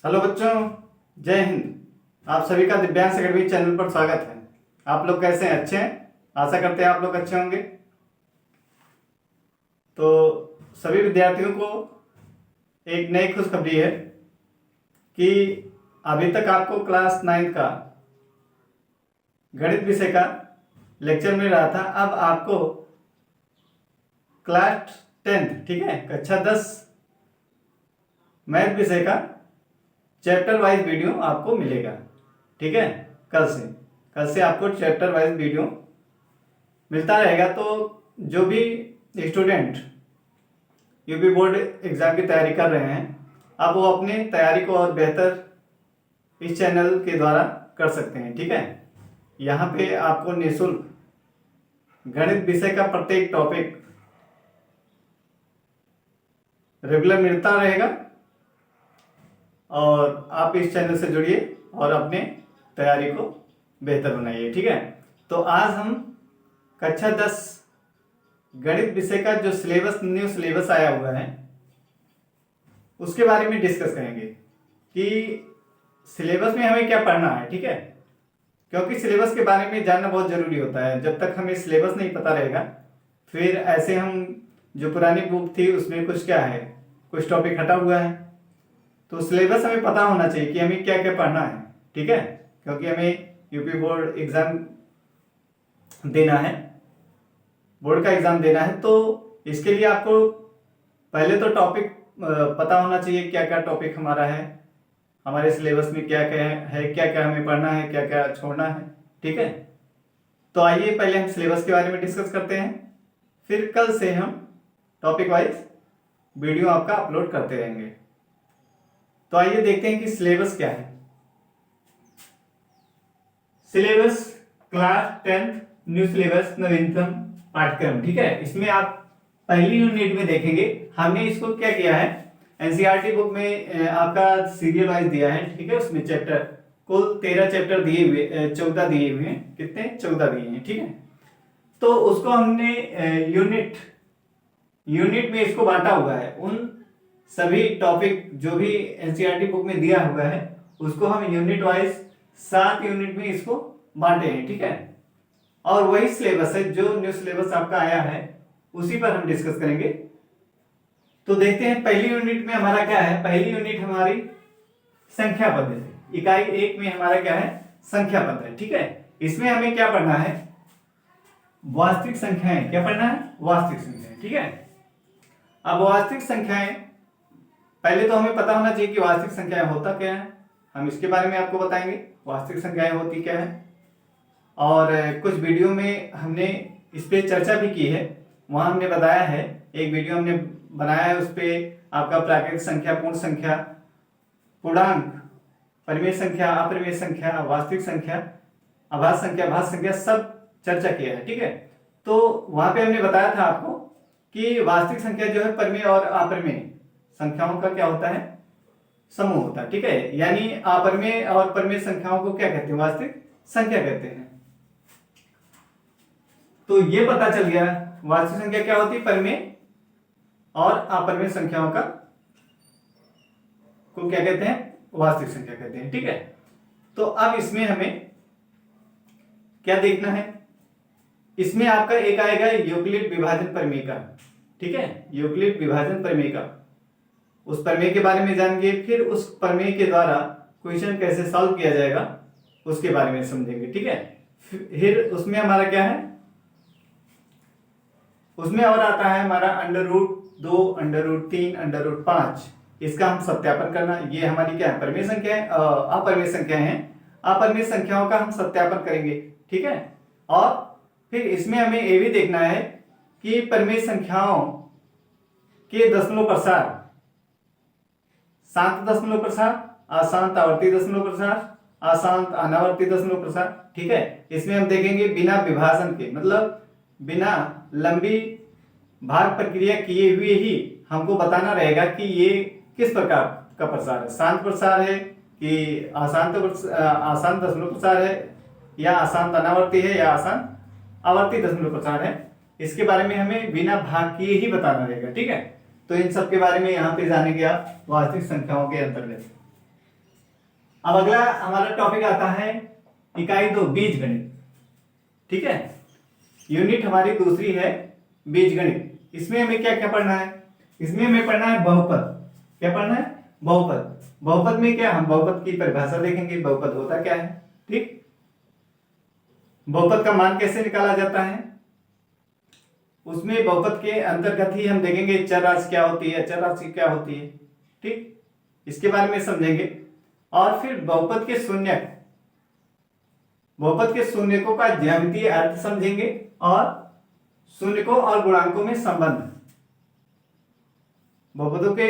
Hello बच्चों, जय हिंद। आप सभी का दिव्यांश अकेडमी चैनल पर स्वागत है। आप लोग कैसे हैं? अच्छे हैं? आशा करते हैं आप लोग अच्छे होंगे। तो सभी विद्यार्थियों को एक नई खुशखबरी है कि अभी तक आपको क्लास 9 का गणित विषय का लेक्चर मिल रहा था। अब आपको क्लास 10, ठीक है, कक्षा 10 मैथ विषय का चैप्टर वाइज वीडियो आपको मिलेगा। ठीक है, कल से आपको चैप्टर वाइज वीडियो मिलता रहेगा। तो जो भी स्टूडेंट यूपी बोर्ड एग्जाम की तैयारी कर रहे हैं, अब वो अपनी तैयारी को और बेहतर इस चैनल के द्वारा कर सकते हैं। ठीक है, यहाँ पे आपको निःशुल्क गणित विषय का प्रत्येक टॉपिक रेगुलर मिलता रहेगा और आप इस चैनल से जुड़िए और अपने तैयारी को बेहतर बनाइए। ठीक है, तो आज हम कक्षा 10 गणित विषय का जो न्यू सिलेबस आया हुआ है उसके बारे में डिस्कस करेंगे कि सिलेबस में हमें क्या पढ़ना है। ठीक है, क्योंकि सिलेबस के बारे में जानना बहुत जरूरी होता है। जब तक हमें सिलेबस नहीं पता रहेगा, फिर ऐसे हम जो पुरानी बुक थी उसमें कुछ क्या है, कुछ टॉपिक हटा हुआ है, तो सिलेबस हमें पता होना चाहिए कि हमें क्या क्या पढ़ना है। ठीक है, क्योंकि हमें यूपी बोर्ड एग्जाम देना है, बोर्ड का एग्जाम देना है। तो इसके लिए आपको पहले तो टॉपिक पता होना चाहिए, क्या क्या टॉपिक हमारा है, हमारे सिलेबस में क्या क्या है, क्या क्या हमें पढ़ना है, क्या क्या छोड़ना है। ठीक है, तो आइए पहले हम सिलेबस के बारे में डिस्कस करते हैं, फिर कल से हम टॉपिक वाइज वीडियो आपका अपलोड करते रहेंगे। तो आइए देखते हैं कि सिलेबस क्या है। सिलेबस क्लास 10 न्यू सिलेबस नवीनतम पाठ्यक्रम। ठीक है, इसमें आप पहली यूनिट में देखेंगे हमने इसको क्या किया है, एनसीईआरटी बुक में आपका सीरियल वाइज दिया है। ठीक है, उसमें चैप्टर कुल 13 चैप्टर दिए हुए, 14 दिए हुए हैं। कितने? 14 दिए हैं। ठीक है, तो उसको हमने यूनिट में इसको बांटा हुआ है। उन सभी टॉपिक जो भी एनसीईआरटी बुक में दिया हुआ है उसको हम यूनिट वाइज 7 यूनिट में इसको बांटे हैं। ठीक है, और वही सिलेबस है, जो न्यू सिलेबस आपका आया है उसी पर हम डिस्कस करेंगे। तो देखते हैं पहली यूनिट में हमारा क्या है। पहली यूनिट हमारी संख्या पद्धति, इकाई 1 में हमारा क्या है, संख्या पद्धति। ठीक है, इसमें हमें क्या पढ़ना है, वास्तविक संख्याएं। क्या पढ़ना है? वास्तविक संख्याएं। ठीक है, अब वास्तविक संख्याएं पहले तो हमें पता होना चाहिए कि वास्तविक संख्याएं होता क्या है। हम इसके बारे में आपको बताएंगे वास्तविक संख्याएं होती क्या है, और कुछ वीडियो में हमने इस पे चर्चा भी की है। वहां हमने बताया है, एक वीडियो हमने बनाया है, उस पर आपका प्राकृतिक संख्या, पूर्ण संख्या, पूर्णांक, परिमेय संख्या, अपरिमेय संख्या, वास्तविक संख्या, आभास संख्या, भाज्य संख्या, सब चर्चा किया है। ठीक है, तो वहां पे हमने बताया था आपको कि वास्तविक संख्या जो है परिमेय और अपरिमेय संख्याओं का क्या होता है, समूह होता है। ठीक है, यानी अपरिमेय और परिमेय संख्याओं को क्या कहते हैं, वास्तविक संख्या कहते हैं। तो ये पता चल गया वास्तविक संख्या क्या होती है, परिमेय और अपरिमेय संख्याओं का को क्या कहते हैं, वास्तविक संख्या कहते हैं। ठीक है, तो अब इसमें हमें क्या देखना है, इसमें आपका एक आएगा यूक्लिड विभाजन प्रमेय का। ठीक है, यूक्लिड विभाजन प्रमेय का, उस प्रमेय के बारे में जानेंगे। फिर उस प्रमेय के द्वारा क्वेश्चन कैसे सॉल्व किया जाएगा उसके बारे में समझेंगे। ठीक है, फिर उसमें हमारा क्या है, उसमें और आता है हमारा √2, √3, √5। इसका हम सत्यापन करना। ये हमारी क्या है, परिमेय संख्या है, अपरिमेय संख्या है। अपरिमेय संख्याओं का हम सत्यापन करेंगे। ठीक है, और फिर इसमें हमें ये भी देखना है कि परिमेय संख्याओं के दशमलव प्रसार, शांत दशमलव प्रसार, अशांत आवर्ती दशमलव प्रसार, अशांत अनावर्ती दशमलव प्रसार। ठीक है, इसमें हम देखेंगे बिना विभाजन के, मतलब बिना लंबी भाग प्रक्रिया किए हुए ही हमको बताना रहेगा कि ये किस प्रकार का प्रसार है, शांत प्रसार है कि अशांत दशमलव प्रसार है, या अशांत अनावर्ती है, या अशांत आवर्ती दशमलव प्रसार है। इसके बारे में हमें बिना भाग किए ही बताना रहेगा। ठीक है, तो इन सब के बारे में यहाँ पे जानेंगे आप वास्तविक संख्याओं के अंतर्गत। अब अगला हमारा टॉपिक आता है इकाई 2 बीजगणित। ठीक है, यूनिट हमारी दूसरी है बीजगणित। इसमें हमें क्या क्या पढ़ना है? इसमें हमें पढ़ना है बहुपद। क्या पढ़ना है? बहुपद। बहुपद में क्या, हम बहुपद की परिभाषा देखेंगे, बहुपद होता क्या है। ठीक, बहुपद का मान कैसे निकाला जाता है, उसमें बहुपद के अंतर्गत ही हम देखेंगे चर राशि क्या होती है, अचर राशि क्या होती है। ठीक, इसके बारे में समझेंगे। और फिर बहुपद के शून्यक, बहुपद के शून्यकों का ज्यामितीय अर्थ समझेंगे और शून्यकों और गुणांकों में संबंध। बहुपदों के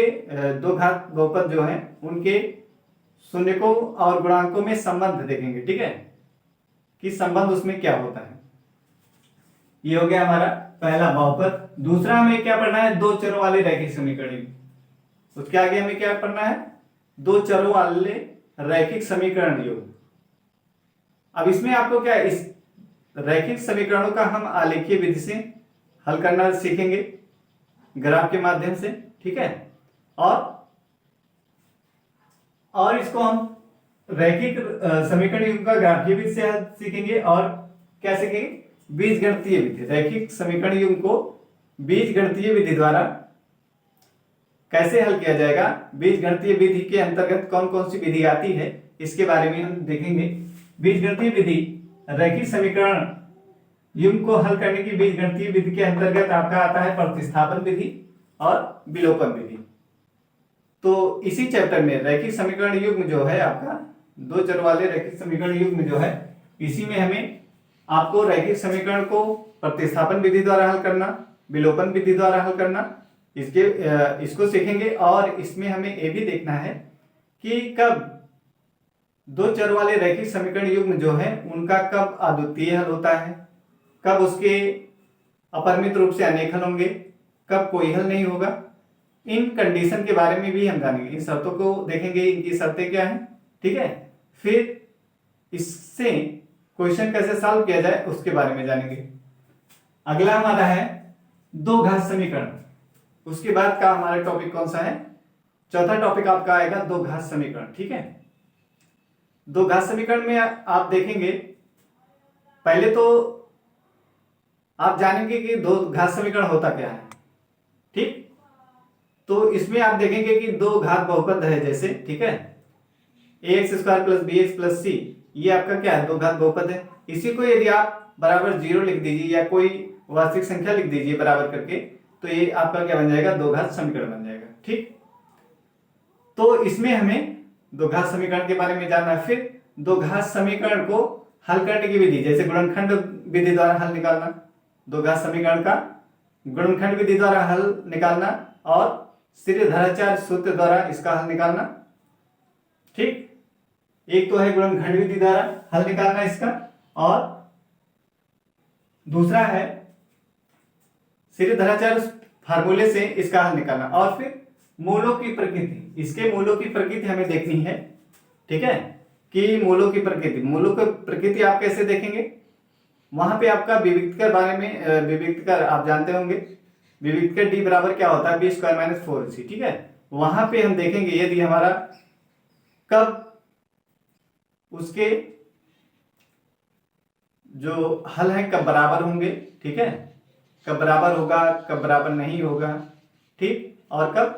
दो घात बहुपद जो हैं उनके शून्यकों और गुणांकों में संबंध देखेंगे। ठीक है, कि संबंध उसमें क्या होता है। ये हो गया हमारा पहला बहुपद। दूसरा हमें क्या पढ़ना है? दो चरों वाले रैखिक समीकरण। उसके आगे हमें क्या पढ़ना है? दो चरों वाले रैखिक समीकरण योग। अब इसमें आपको क्या, इस रैखिक समीकरणों का हम आलेखीय विधि से हल करना सीखेंगे, ग्राफ के माध्यम से। ठीक है, और इसको हम रैखिक समीकरण युग्म का ग्राफीय विधि से हल सीखेंगे। और क्या सीखेंगे? बीजगणितीय विधि। रैखिक समीकरण युग्म को बीजगणितीय विधि द्वारा कैसे हल किया जाएगा, बीजगणितीय विधि के अंतर्गत कौन कौन सी विधि आती है, इसके बारे में हम देखेंगे। बीजगणितीय विधि, रैखिक समीकरण युग्म को हल करने की बीजगणितीय विधि के अंतर्गत आपका आता है प्रतिस्थापन विधि और विलोपन विधि। तो इसी चैप्टर में रैखिक समीकरण युग्म जो है आपका, दो चर वाले रैखिक समीकरण युग्म जो है, इसी में हमें आपको रैखिक समीकरण को प्रतिस्थापन विधि द्वारा हल करना, विलोपन विधि द्वारा हल करना, इसको सीखेंगे। और इसमें हमें ये भी देखना है कि कब दो चर वाले रैखिक समीकरण युग्म जो है उनका कब अद्वितीय हल होता है, कब उसके अपरिमित रूप से अनेक हल होंगे, कब कोई हल नहीं होगा। इन कंडीशन के बारे में भी हम जानेंगे, इन शर्तों को देखेंगे, इनकी शर्तें क्या हैं। ठीक है, फिर इससे क्वेश्चन कैसे सॉल्व किया जाए उसके बारे में जानेंगे। अगला हमारा है दो घात समीकरण। उसके बाद का हमारा टॉपिक कौन सा है? चौथा टॉपिक आपका आएगा दो घात समीकरण। ठीक है, दो घात समीकरण में आप देखेंगे, पहले तो आप जानेंगे कि दो घात समीकरण होता क्या है। ठीक, तो इसमें आप देखेंगे कि दो घात बहुपद है जैसे, ठीक है, ax² + bx + c, ये आपका क्या है? दो घात बहुपद है। इसी को यदि आप बराबर 0 लिख दीजिए या कोई वास्तविक संख्या लिख दीजिए बराबर करके, तो ये आपका क्या बन जाएगा? दो घात समीकरण बन जाएगा। ठीक, तो इसमें हमें दो घात समीकरण के बारे में जानना है। फिर दो घात समीकरण को हल करने की विधि, जैसे गुणनखंड विधि द्वारा हल निकालना, दो घात समीकरण का गुणनखंड विधि द्वारा हल निकालना और श्रीधराचार्य सूत्र द्वारा इसका हल निकालना। ठीक, एक तो है गुणनखंड विधि द्वारा हल निकालना इसका, और दूसरा है श्रीधराचार्य फार्मूले से इसका हल निकालना। और फिर मूलों की प्रकृति, इसके मूलों की प्रकृति हमें देखनी है। ठीक है, कि मूलों की प्रकृति, मूलों की प्रकृति आप कैसे देखेंगे? वहां पे आपका विविक्तकर बारे में, विविक्तकर आप जानते होंगे, विविक्तकर d बराबर क्या होता है? b² - 4ac। ठीक है, वहां पे हम देखेंगे यदि हमारा कब उसके जो हल है कब बराबर होंगे। ठीक है, कब बराबर होगा, कब बराबर नहीं होगा। ठीक, और कब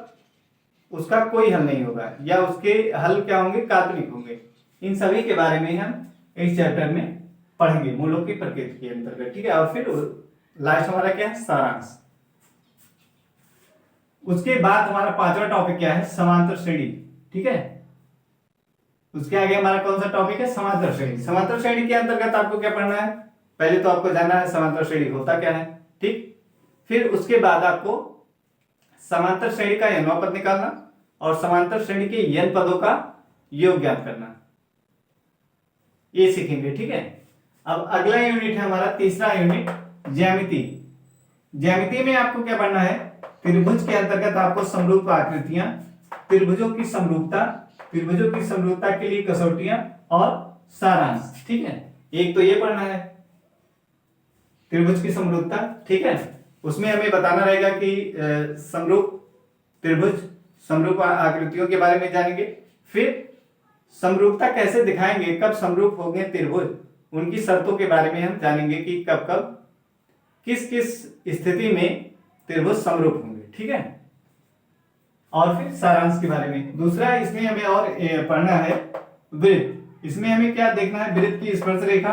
उसका कोई हल नहीं होगा या उसके हल क्या होंगे? काल्पनिक होंगे। इन सभी के बारे में हम इस चैप्टर में पढ़ेंगे, मूलों की प्रकृति के अंतर्गत। ठीक है, और फिर लास्ट हमारा क्या है? सारांश। उसके बाद हमारा पांचवा टॉपिक क्या है? समांतर श्रेणी। ठीक है, उसके आगे हमारा कौन सा टॉपिक है? समांतर श्रेणी। समांतर श्रेणी के अंतर्गत आपको क्या पढ़ना है? पहले तो आपको जानना है समांतर श्रेणी होता क्या है। ठीक, फिर उसके बाद आपको समांतर श्रेणी का n वां पद निकालना और समांतर श्रेणी के n पदों का योग ज्ञात करना, ये सीखेंगे। ठीक है, अब अगला यूनिट है हमारा तीसरा यूनिट, ज्यामिति। ज्यामिति में आपको क्या पढ़ना है? त्रिभुज के अंतर्गत आपको समरूप आकृतियां, त्रिभुजों की समरूपता, त्रिभुजों की समरूपता के लिए कसौटियां और सारांश। ठीक है, एक तो ये पढ़ना है त्रिभुज की समरूपता। ठीक है, उसमें हमें बताना रहेगा कि समरूप त्रिभुज, समरूप आकृतियों के बारे में जानेंगे। फिर समरूपता कैसे दिखाएंगे, कब समरूप होंगे त्रिभुज, उनकी शर्तों के बारे में हम जानेंगे कि कब कब किस किस स्थिति में त्रिभुज समरूप होंगे, ठीक है। और फिर सारांश के बारे में। दूसरा इसमें हमें और पढ़ना है वृत्त। इसमें हमें क्या देखना है, वृत्त की स्पर्श रेखा,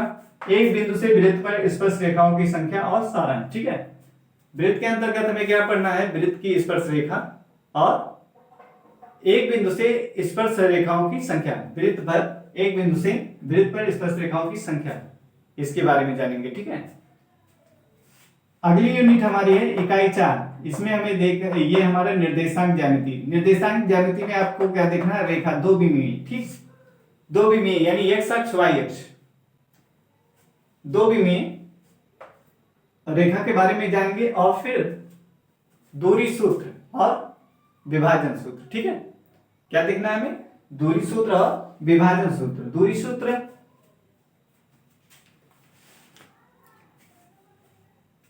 एक बिंदु से वृत्त पर स्पर्श रेखाओं की संख्या और सारांश, ठीक है। वृत्त के अंतर्गत हमें क्या पढ़ना है, वृत्त की स्पर्श रेखा और एक बिंदु से स्पर्श रेखाओं की संख्या, वृत्त पर एक बिंदु से वृत्त पर स्पर्श रेखाओं की संख्या, इसके बारे में जानेंगे, ठीक है। अगली यूनिट हमारी है इकाई 4। इसमें हमें ये हमारा निर्देशांक ज्यामिति। निर्देशांक ज्यामिति में आपको क्या देखना है, रेखा दो विमीय, ठीक, दो विमीय यानी एक्स अक्ष वाई अक्ष, दो विमीय रेखा के बारे में जानेंगे और फिर दूरी सूत्र और विभाजन सूत्र, ठीक है। क्या देखना है हमें, दूरी सूत्र और विभाजन सूत्र। दूरी सूत्र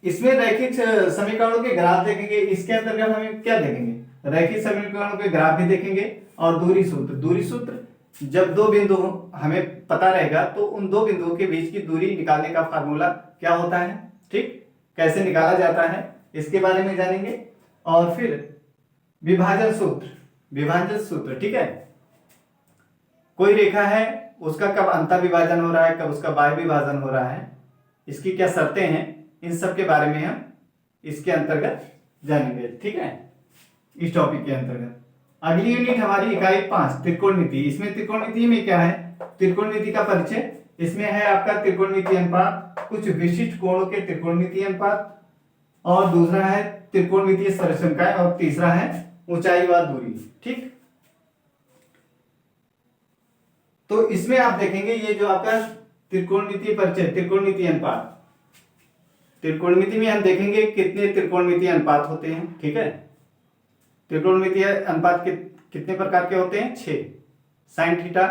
इसमें रैखिक समीकरणों के ग्राफ देखेंगे, इसके अंतर्गत हमें क्या देखेंगे, रैखिक समीकरणों के ग्राफ भी देखेंगे और दूरी सूत्र। दूरी सूत्र जब दो बिंदु हमें पता रहेगा तो उन दो बिंदुओं के बीच की दूरी निकालने का फार्मूला क्या होता है, ठीक, कैसे निकाला जाता है, इसके बारे में जानेंगे। और फिर विभाजन सूत्र, विभाजन सूत्र, ठीक है। कोई रेखा है, उसका कब अंतर विभाजन हो रहा है, कब उसका बाह्य विभाजन हो रहा है, इसकी क्या शर्तें हैं, इन सब के बारे में हम इसके अंतर्गत जानेंगे, ठीक है, इस टॉपिक के अंतर्गत। अगली यूनिट हमारी इकाई 5 त्रिकोणमिति। इसमें त्रिकोणमिति में क्या है, त्रिकोणमिति का परिचय। इसमें है आपका त्रिकोणमिति अनुपात, कुछ विशिष्ट कोणों के त्रिकोणमिति अनुपात, और दूसरा है त्रिकोणमितीय सरलसंख्याएं, और तीसरा है ऊंचाई व दूरी, ठीक। तो इसमें आप देखेंगे ये जो आपका त्रिकोणमितीय परिचय, त्रिकोणमितीय अनुपात, त्रिकोणमिति में हम देखेंगे कितने त्रिकोणमितीय अनुपात होते हैं, ठीक है। त्रिकोणमितीय अनुपात कितने प्रकार के होते हैं, 6, sine theta,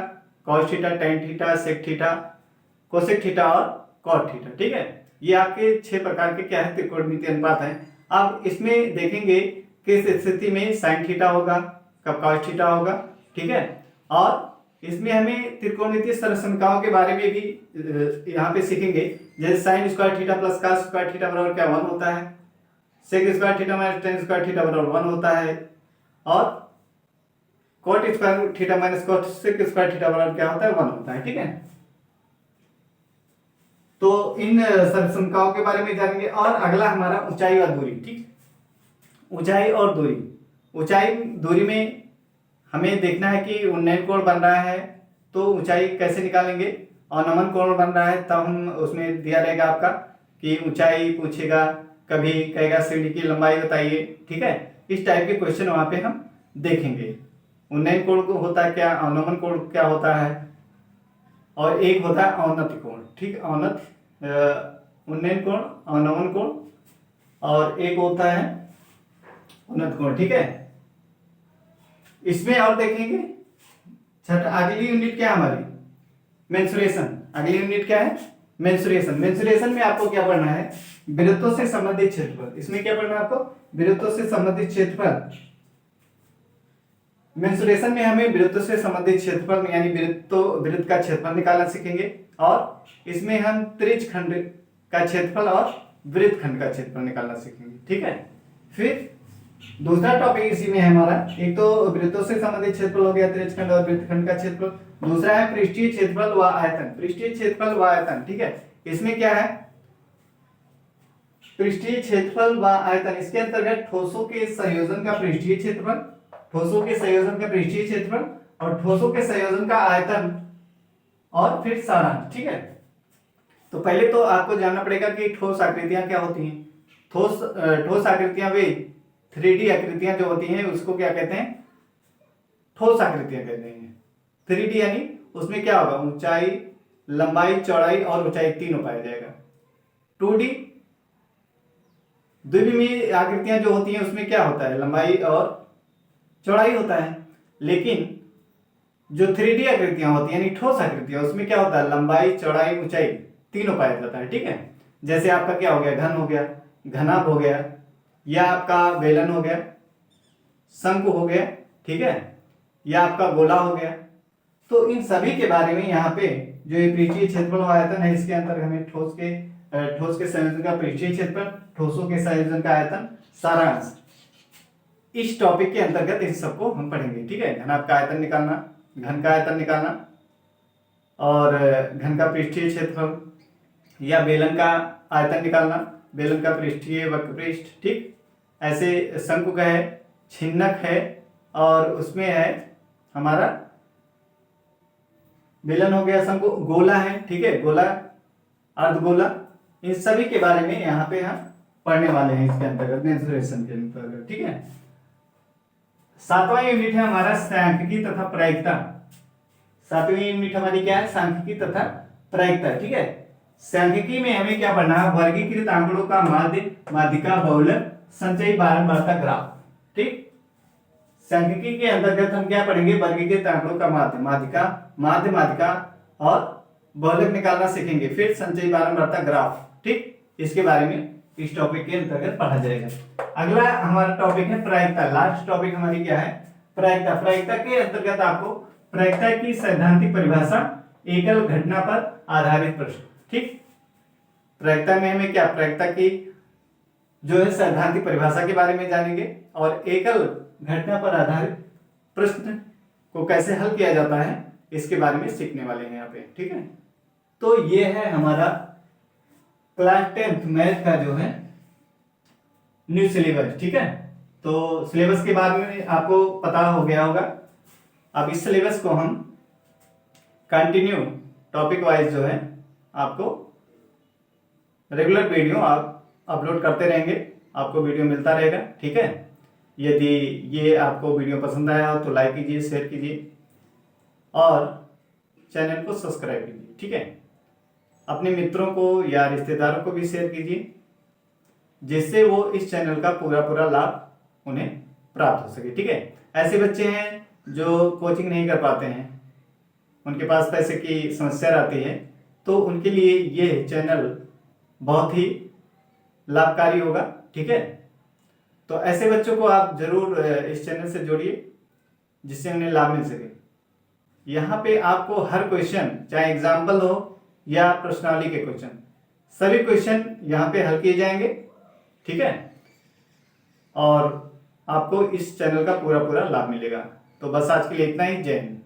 cos theta, tan theta, sec theta, cosec theta और कॉट थीटा, ठीक है। ये आपके 6 प्रकार के क्या है, त्रिकोणमितीय अनुपात हैं। अब इसमें देखेंगे किस स्थिति में साइन थीटा होगा, कब कॉस थीटा होगा, ठीक है। और इसमें हमें त्रिकोणमितीय सरलसंख्याओं के बारे में भी यहाँ पे सीखेंगे, जैसे sine square theta plus cos square theta बराबर क्या 1 होता है, sec square theta minus tan square theta बराबर 1 होता है, और cot square theta minus cosec square theta बराबर क्या होता है, 1 होता है, ठीक है। तो इन सरलसंख्याओं के बारे में जानेंगे। और अगला हमारा ऊंचाई और दूरी, ठीक, ऊंचाई और दूरी। ऊंचाई दूरी में हमें देखना है कि उन्नयन कोण बन रहा है तो ऊंचाई कैसे निकालेंगे, और नमन कोण बन रहा है तब हम उसमें दिया रहेगा आपका कि ऊंचाई पूछेगा, कभी कहेगा सीढ़ी की लंबाई बताइए, ठीक है। इस टाइप के क्वेश्चन वहां पे हम देखेंगे। उन्नयन कोण होता है क्या, अवनमन कोण क्या होता है, और एक होता है अवनति कोण, ठीक, अवनत उन्नयन कोण, अवनमन कोण, और एक होता है उन्नत कोण, ठीक है। इसमें और देखेंगे छठा। अगली यूनिट क्या है हमारी, मेंसुरेशन। अगली यूनिट क्या है, मेंसुरेशन। मेंसुरेशन में आपको क्या पढ़ना है, वृत्तों से संबंधित क्षेत्रफल। इसमें क्या पढ़ना है आपको, वृत्तों से संबंधित क्षेत्रफल। मेंसुरेशन में हमें वृत्तों से संबंधित क्षेत्रफल यानी वृत्त का क्षेत्रफल निकालना सीखेंगे, और इसमें हम त्रिज्यखंड का क्षेत्रफल और वृत्तखंड का क्षेत्रफल निकालना सीखेंगे, ठीक है। फिर दूसरा टॉपिक इसी में है हमारा, एक तो वृत्तों से संबंधित क्षेत्रफल हो गया, त्रिज्यखंड और वृत्तखंड का क्षेत्रफल। दूसरा है पृष्ठीय क्षेत्रफल व आयतन, पृष्ठीय क्षेत्रफल व आयतन, ठीक है। इसमें क्या है, पृष्ठीय क्षेत्रफल व आयतन, इसके अंतर्गत ठोसों के संयोजन का पृष्ठीय क्षेत्रफल, ठोसों के संयोजन का पृष्ठीय क्षेत्रफल, और ठोसों के संयोजन का आयतन, और फिर सारांश, ठीक है। तो पहले तो आपको जानना पड़ेगा कि ठोस आकृतियां क्या होती हैं। ठोस आकृतियां वे 3D आकृतियां जो होती हैं उसको क्या कहते हैं, ठोस आकृतियां कहते हैं। 3D यानी उसमें क्या होगा, ऊंचाई, लंबाई, चौड़ाई और ऊंचाई तीनों पाया जाएगा। 2D द्विविमीय आकृतियां जो होती हैं उसमें क्या होता है, लंबाई और चौड़ाई होता है। लेकिन जो 3D आकृतियां होती हैं यानी ठोस आकृतियां, उसमें क्या होता है, लंबाई, चौड़ाई, ऊंचाई तीनों पाया जाता है, ठीक है। जैसे आपका क्या हो गया, घन हो गया, घनाभ हो गया, या आपका बेलन हो गया, शंकु हो गया, ठीक है, या आपका गोला हो गया, तो इन सभी के बारे में यहाँ पे जो ये पृष्ठीय क्षेत्रफल आयतन है, इसके अंतर्गत हमें ठोस के संयोजन का पृष्ठीय क्षेत्रफल, ठोसों के संयोजन का आयतन, सारांश, इस टॉपिक के अंतर्गत इन सबको हम पढ़ेंगे। ठीक है, घनाभ का आयतन निकालना, घन का आयतन निकालना, और घन का पृष्ठीय क्षेत्रफल या बेलन का आयतन निकालना, बेलन का पृष्ठीय वक्रपृष्ठ। ठीक, ऐसे शंकु का है, छिन्नक है, और उसमें है हमारा बेलन हो गया, शंकु, गोला है। ठीक है, गोला, अर्धगोला, इन सभी के बारे में यहाँ पे हम पढ़ने वाले हैं इसके अंतर्गत, मेंसुरेशन के अंतर्गत। ठीक है, 7वां यूनिट है हमारा सांख्यिकी तथा प्रायिकता। 7वीं यूनिट हमारी क्या है? सांख्यिकी तथा प्रायिकता। ठीक है, सांख्यिकी में हमें क्या पढ़ना है? वर्गीकृत आंकड़ों का माध्य, माध्यिका, बहुलक, संचयी, बारंबारता, ग्राफ। ठीक, सांख्यिकी के अंतर्गत हम क्या पढ़ेंगे? वर्गीकृत आंकड़ों का माध्य, माध्यिका, माध्यिका और बहुलक निकालना सीखेंगे, फिर संचयी, बारंबारता, ग्राफ। ठीक, इसके बारे में इस टॉपिक के अंतर्गत पढ़ा जाएगा। अगला हमारा टॉपिक है प्रायिकता। लास्ट टॉपिक हमारी क्या है? प्रायिकता। प्रायिकता के अंतर्गत आपको प्रायिकता की सैद्धांतिक परिभाषा, एकल घटना पर आधारित प्रश्न। ठीक, प्रायिकता में हमें क्या, प्रायिकता की जो है सैद्धांतिक परिभाषा के बारे में जानेंगे, और एकल घटना पर आधारित प्रश्न को कैसे हल किया जाता है इसके बारे में सीखने वाले हैं यहाँ पे। ठीक है, तो ये है हमारा क्लास 10th मैथ का जो है न्यू सिलेबस। ठीक है, तो सिलेबस के बारे में आपको पता हो गया होगा। अब इस सिलेबस को हम कंटिन्यू टॉपिक वाइज जो है आपको रेगुलर वीडियो आप अपलोड करते रहेंगे, आपको वीडियो मिलता रहेगा। ठीक है, यदि ये आपको वीडियो पसंद आया हो तो लाइक कीजिए, शेयर कीजिए और चैनल को सब्सक्राइब कीजिए। ठीक है, अपने मित्रों को या रिश्तेदारों को भी शेयर कीजिए, जिससे वो इस चैनल का पूरा लाभ उन्हें प्राप्त हो सके। ठीक है, ऐसे बच्चे हैं जो कोचिंग नहीं कर पाते हैं, उनके पास पैसे की समस्या रहती है, तो उनके लिए ये चैनल बहुत ही लाभकारी होगा। ठीक है, तो ऐसे बच्चों को आप जरूर इस चैनल से जोड़िए, जिससे उन्हें लाभ मिल सके। यहाँ पे आपको हर क्वेश्चन, चाहे एग्जाम्पल हो या प्रश्नावली के क्वेश्चन, सभी क्वेश्चन यहाँ पे हल किए जाएंगे। ठीक है, और आपको इस चैनल का पूरा लाभ मिलेगा। तो बस आज के लिए इतना ही। जय हिंद।